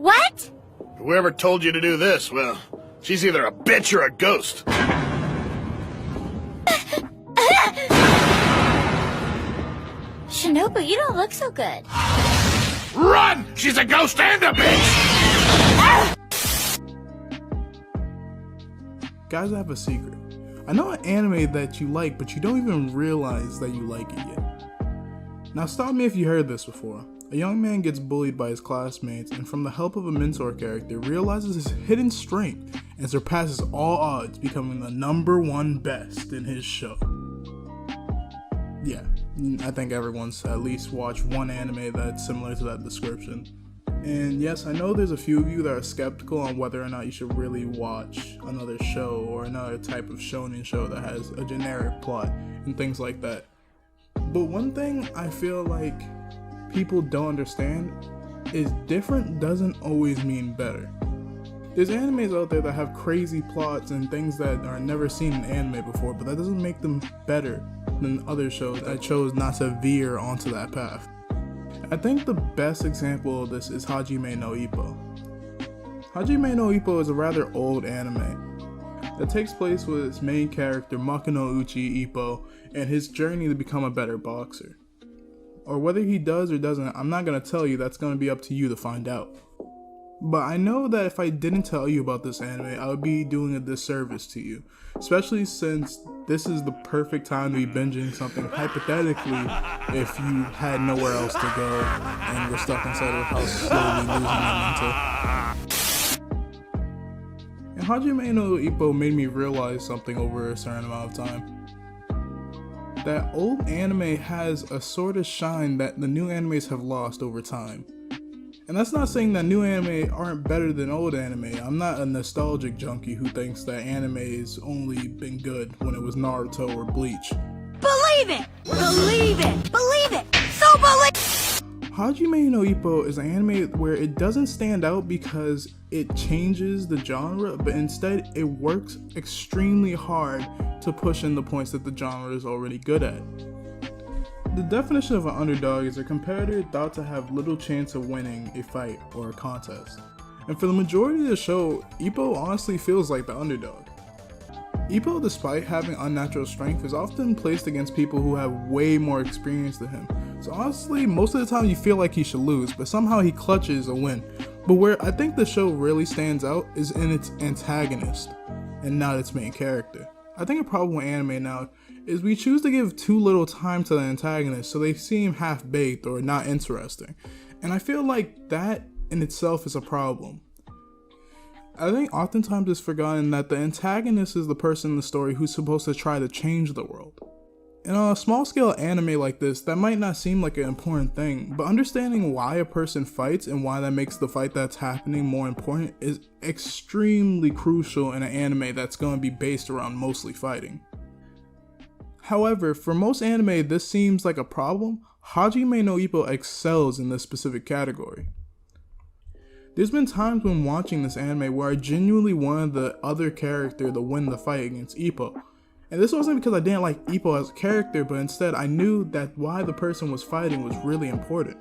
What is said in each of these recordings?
What? Whoever told you to do this, well, she's either a bitch or a ghost. Shinobu, you don't look so good. Run! She's a ghost and a bitch! Guys, I have a secret. I know an anime that you like, but you don't even realize that you like it yet. Now stop me if you heard this before. A young man gets bullied by his classmates and from the help of a mentor character realizes his hidden strength and surpasses all odds, becoming the #1 best in his show. Yeah, I think everyone's at least watched one anime that's similar to that description. And yes, I know there's a few of you that are skeptical on whether or not you should really watch another show or another type of shonen show that has a generic plot and things like that. But one thing I feel like people don't understand is different doesn't always mean better. There's animes out there that have crazy plots and things that are never seen in anime before, but that doesn't make them better than other shows that chose not to veer onto that path. I think the best example of this is Hajime No Ippo. Hajime no Ippo is a rather old anime that takes place with its main character Makino Uchi Ippo and his journey to become a better boxer. Or whether he does or doesn't, I'm not going to tell you, that's going to be up to you to find out. But I know that if I didn't tell you about this anime, I would be doing a disservice to you. Especially since this is the perfect time to be binging something hypothetically if you had nowhere else to go and were stuck inside of a house slowly losing your mental. And Hajime no Ippo made me realize something over a certain amount of time. That old anime has a sort of shine that the new animes have lost over time. And that's not saying that new anime aren't better than old anime. I'm not a nostalgic junkie who thinks that anime has only been good when it was Naruto or Bleach. Believe it! Believe it! Believe it! So believe! Hajime no Ippo is an anime where it doesn't stand out because it changes the genre, but instead it works extremely hard to push in the points that the genre is already good at. The definition of an underdog is a competitor thought to have little chance of winning a fight or a contest. And for the majority of the show, Ippo honestly feels like the underdog. Ippo, despite having unnatural strength, is often placed against people who have way more experience than him. So honestly, most of the time you feel like he should lose, but somehow he clutches a win. But where I think the show really stands out is in its antagonist, and not its main character. I think a problem with anime now is we choose to give too little time to the antagonist so they seem half-baked or not interesting. And I feel like that in itself is a problem. I think oftentimes it's forgotten that the antagonist is the person in the story who's supposed to try to change the world. In a small-scale anime like this, that might not seem like an important thing, but understanding why a person fights and why that makes the fight that's happening more important is extremely crucial in an anime that's going to be based around mostly fighting. However, for most anime this seems like a problem. Hajime no Ippo excels in this specific category. There's been times when watching this anime where I genuinely wanted the other character to win the fight against Ippo. And this wasn't because I didn't like Ippo as a character, but instead I knew that why the person was fighting was really important.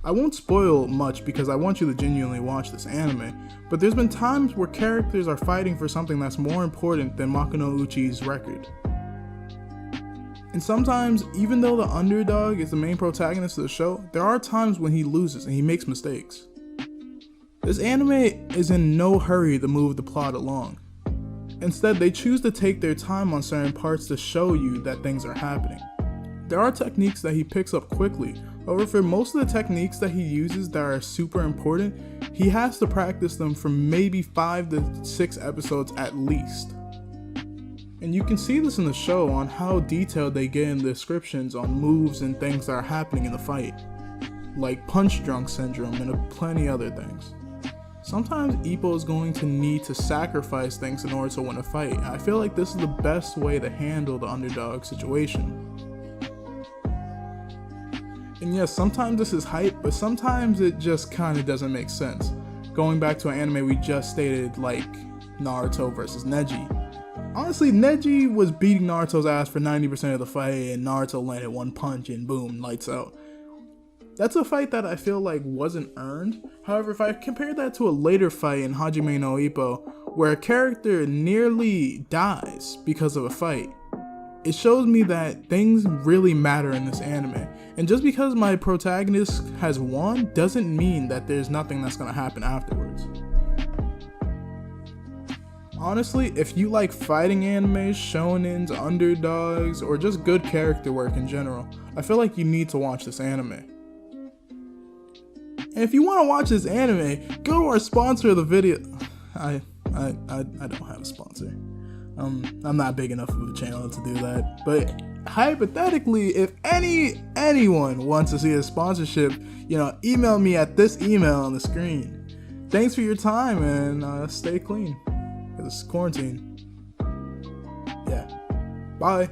I won't spoil much because I want you to genuinely watch this anime, but there's been times where characters are fighting for something that's more important than Makino Uchi's record. And sometimes, even though the underdog is the main protagonist of the show, there are times when he loses and he makes mistakes. This anime is in no hurry to move the plot along. Instead, they choose to take their time on certain parts to show you that things are happening. There are techniques that he picks up quickly, however for most of the techniques that he uses that are super important, he has to practice them for maybe 5 to 6 episodes at least. And you can see this in the show on how detailed they get in the descriptions on moves and things that are happening in the fight, like punch drunk syndrome and plenty other things. Sometimes Ippo is going to need to sacrifice things in order to win a fight, and I feel like this is the best way to handle the underdog situation. And yes, sometimes this is hype, but sometimes it just kinda doesn't make sense. Going back to an anime we just stated, like Naruto versus Neji. Honestly, Neji was beating Naruto's ass for 90% of the fight, and Naruto landed one punch and boom, lights out. That's a fight that I feel like wasn't earned. However, if I compare that to a later fight in Hajime no Ippo, where a character nearly dies because of a fight, it shows me that things really matter in this anime. And just because my protagonist has won doesn't mean that there's nothing that's gonna happen afterwards. Honestly, if you like fighting animes, shonens, underdogs, or just good character work in general, I feel like you need to watch this anime. And if you want to watch this anime, go to our sponsor of the video. I don't have a sponsor. I'm not big enough of a channel to do that. But hypothetically, if anyone wants to see a sponsorship, email me at this email on the screen. Thanks for your time, and stay clean. Because it's quarantine. Yeah. Bye.